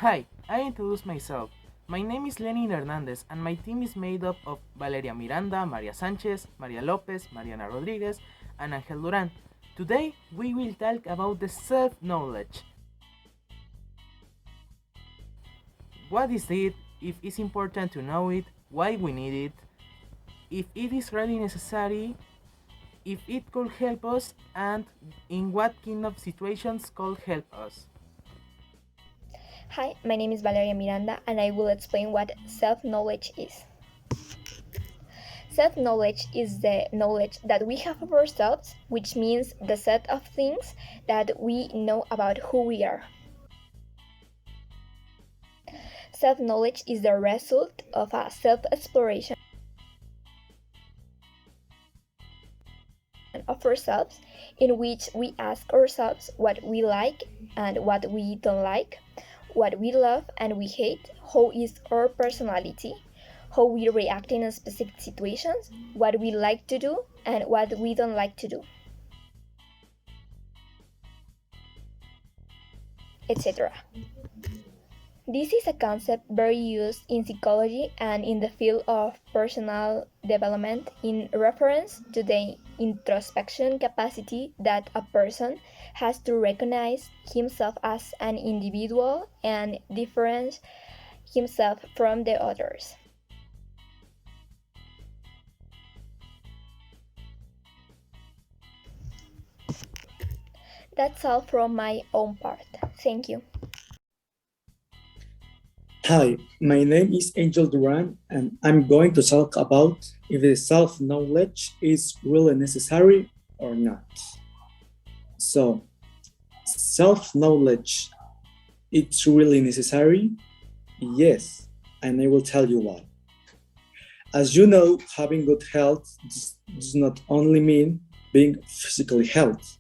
Hi, I introduce myself. My name is Lenin Hernandez and my team is made up of Valeria Miranda, Maria Sanchez, Maria Lopez, Mariana Rodriguez, and Angel Duran. Today we will talk about the self-knowledge. What is it, if it's important to know it, why we need it, if it is really necessary, if it could help us, and in what kind of situations could help us. Hi, my name is Valeria Miranda and I will explain what self knowledge is. Self knowledge is the knowledge that we have of ourselves, which means the set of things that we know about who we are. Self knowledge is the result of a self exploration of ourselves, in which we ask ourselves what we like and what we don't like, what we love and we hate, how is our personality, how we react in specific situations, what we like to do, and what we don't like to do, etc. This is a concept very used in psychology and in the field of personal development in reference to the introspection capacity that a person has to recognize himself as an individual and differentiate himself from the others. That's all from my own part. Thank you. Hi, my name is Angel Duran, and I'm going to talk about if the self knowledge is really necessary or not. So, self knowledge, it's really necessary? Yes, and I will tell you why. As you know, having good health does not only mean being physically healthy,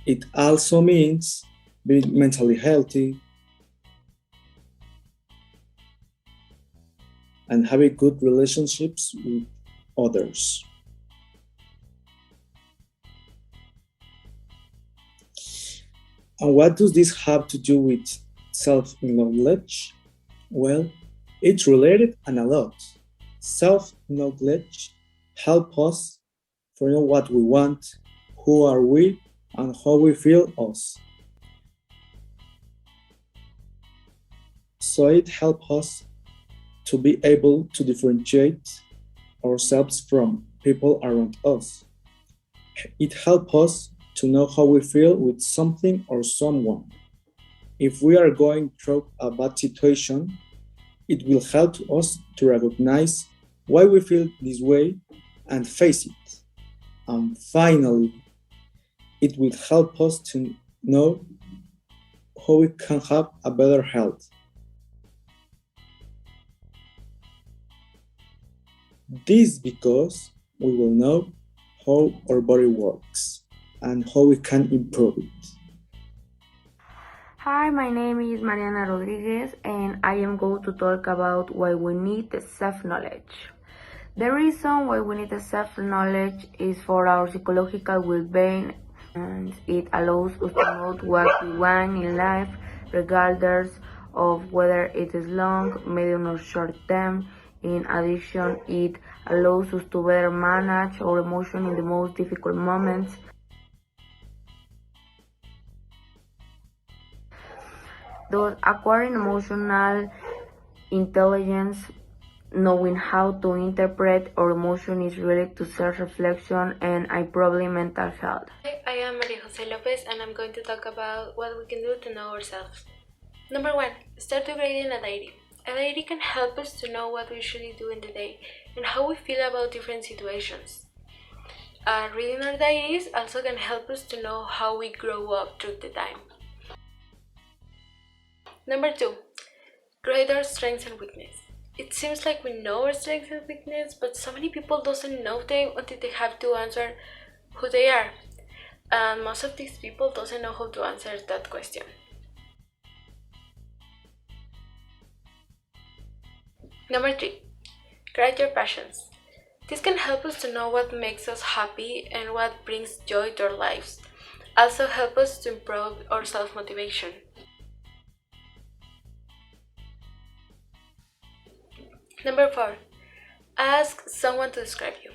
it also means being mentally healthy and having good relationships with others. And what does this have to do with self knowledge? Well, it's related and a lot. Self knowledge help us to know what we want, who are we, and how we feel us. So it helps us to be able to differentiate ourselves from people around us. It helps us to know how we feel with something or someone. If we are going through a bad situation, it will help us to recognize why we feel this way and face it. And finally, it will help us to know how we can have a better health. This because we will know how our body works and how we can improve it. Hi, my name is Mariana Rodriguez and I am going to talk about why we need self-knowledge. The reason why we need self-knowledge is for our psychological well-being, and it allows us to know what we want in life regardless of whether it is long, medium or short term. In addition, it allows us to better manage our emotions in the most difficult moments. Thus, acquiring emotional intelligence, knowing how to interpret our emotion is related to self-reflection and improving mental health. Hi, I am Maria Jose Lopez and I'm going to talk about what we can do to know ourselves. Number 1. Start writing a diary. A diary can help us to know what we usually do in the day and how we feel about different situations. Reading our diaries also can help us to know how we grow up through the time. Number 2. Write our strengths and weaknesses. It seems like we know our strengths and weaknesses, but so many people doesn't know them until they have to answer who they are. And most of these people doesn't know how to answer that question. Number 3. Write your passions. This can help us to know what makes us happy and what brings joy to our lives. also help us to improve our self-motivation. Number 4. Ask someone to describe you.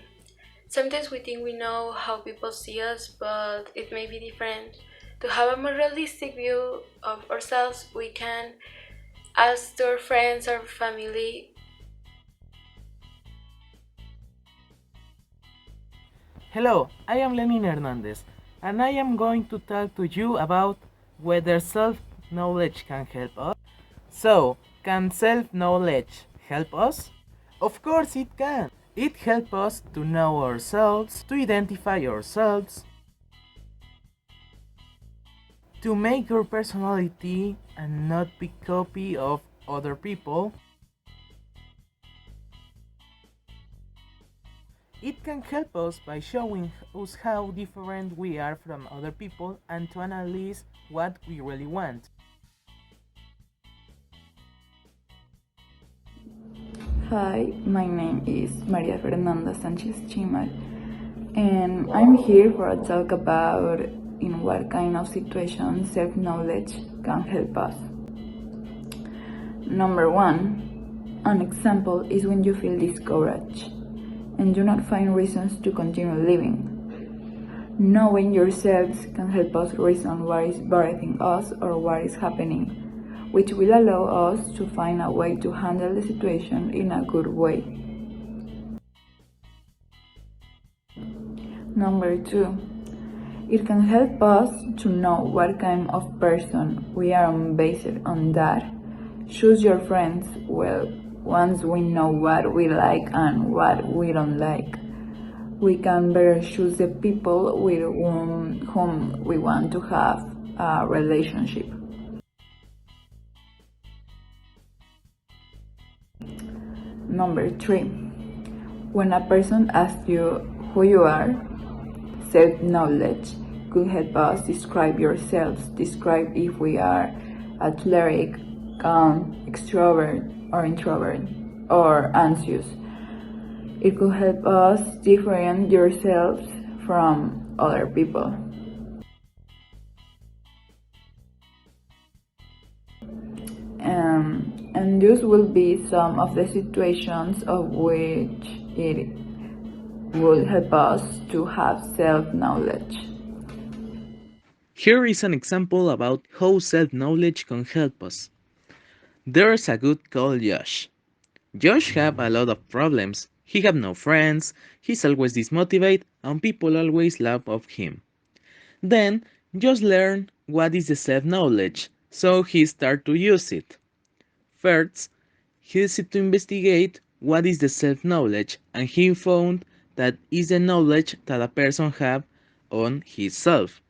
Sometimes we think we know how people see us, but it may be different. To have a more realistic view of ourselves, we can ask our friends or family. Hello, I am Lenin Hernandez, and I am going to talk to you about whether self-knowledge can help us. So, can self-knowledge help us? Of course it can. It helps us to know ourselves, to identify ourselves, to make your personality and not be copy of other people. It can help us by showing us how different we are from other people and to analyze what we really want. Hi, my name is Maria Fernanda Sanchez Chimal, and I'm here for a talk about in what kind of situations self-knowledge can help us. Number 1, an example is when you feel discouraged and do not find reasons to continue living. Knowing yourselves can help us reason what is bothering us or what is happening, which will allow us to find a way to handle the situation in a good way. Number 2, it can help us to know what kind of person we are based on that. Choose your friends well. Once we know what we like and what we don't like, we can better choose the people with whom we want to have a relationship. Number 3, when a person asks you who you are, self-knowledge could help us describe yourselves, describe if we are athletic, calm, extrovert, or introvert, or anxious. It could help us differentiate yourselves from other people. And those will be some of the situations of which it will help us to have self-knowledge. Here is an example about how self-knowledge can help us. There's a good called Josh. Josh have a lot of problems. He have no friends, he's always dismotivated, and people always laugh of him. Then, Josh learn what is the self-knowledge, so he start to use it. First, he decided to investigate what is the self-knowledge, and he found that is the knowledge that a person have on himself.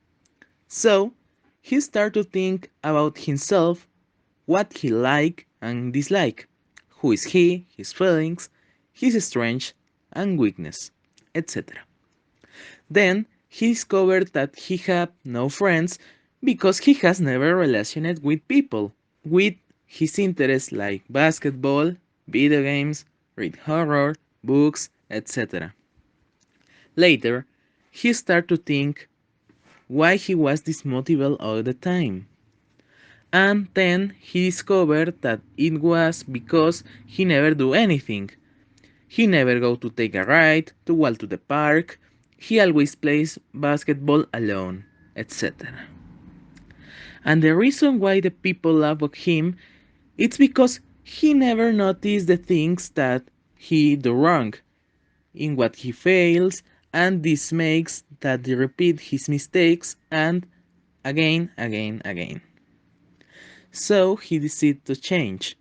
So, he started to think about himself, what he like and dislike, who is he, his feelings, his strengths and weakness, etc. Then he discovered that he had no friends because he has never relationed with people with his interests like basketball, video games, read horror, books, etc. Later, he started to think why he was dismotivated all the time. And then he discovered that it was because he never do anything. He never go to take a ride, to walk to the park, he always plays basketball alone, etc. And the reason why the people laugh at him, it's because he never noticed the things that he do wrong, in what he fails, and this makes that he repeat his mistakes and again. So he decided to change.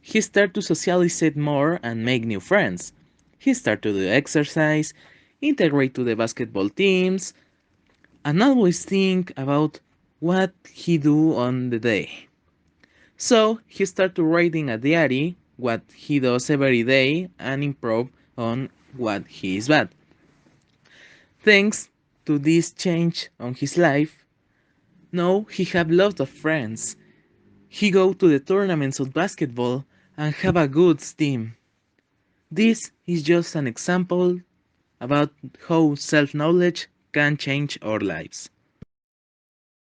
He started to socialize more and make new friends. He started to do exercise, integrate to the basketball teams, and always think about what he do on the day. So he started writing a diary what he does every day and improve on what he is bad. Thanks to this change on his life, now he have lots of friends. He go to the tournaments of basketball and have a good team. This is just an example about how self-knowledge can change our lives.